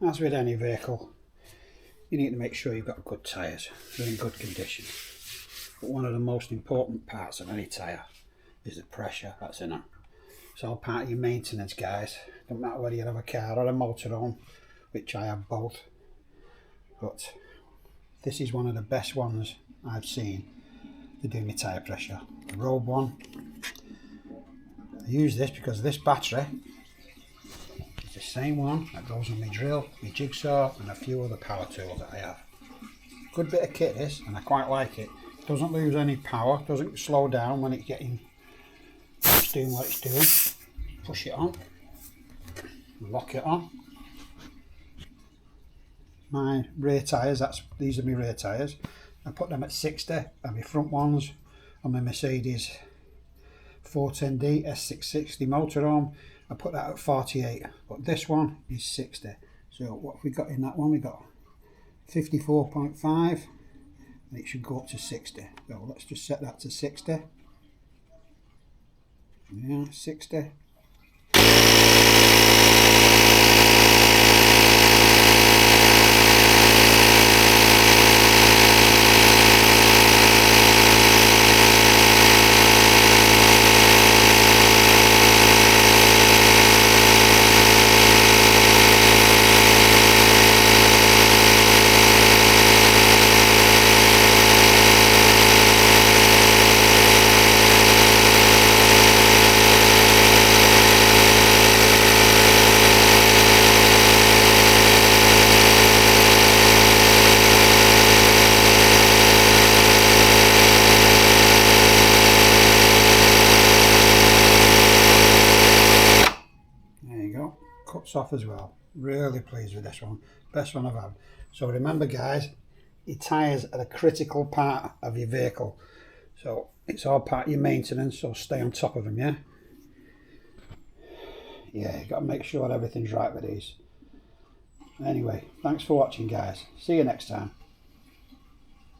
as with any vehicle, you need to make sure you've got good tyres, they're in good condition. But one of the most important parts of any tyre is the pressure that's in it. It's all part of your maintenance, guys. Don't matter whether you have a car or a motorhome, which I have both. But this is one of the best ones I've seen to do my tyre pressure. The Ryobi one. I use this because this battery is the same one that goes on my drill, my jigsaw and a few other power tools that I have. Good bit of kit this, and I quite like it. Doesn't lose any power, doesn't slow down when it's doing what it's doing. Push it on, lock it on. My rear tyres, these are my rear tyres. I put them at 60, and my front ones on my Mercedes 410D S660 motorhome, I put that at 48, but this one is 60. So what have we got in that one? We got 54.5, and it should go up to 60. So let's just set that to 60. Yeah, 60. Cuts off as well. Really pleased with this one. Best one I've had. So remember, guys, your tyres are a critical part of your vehicle. So it's all part of your maintenance, so stay on top of them, yeah? Yeah, you've got to make sure everything's right with these. Anyway, thanks for watching, guys. See you next time.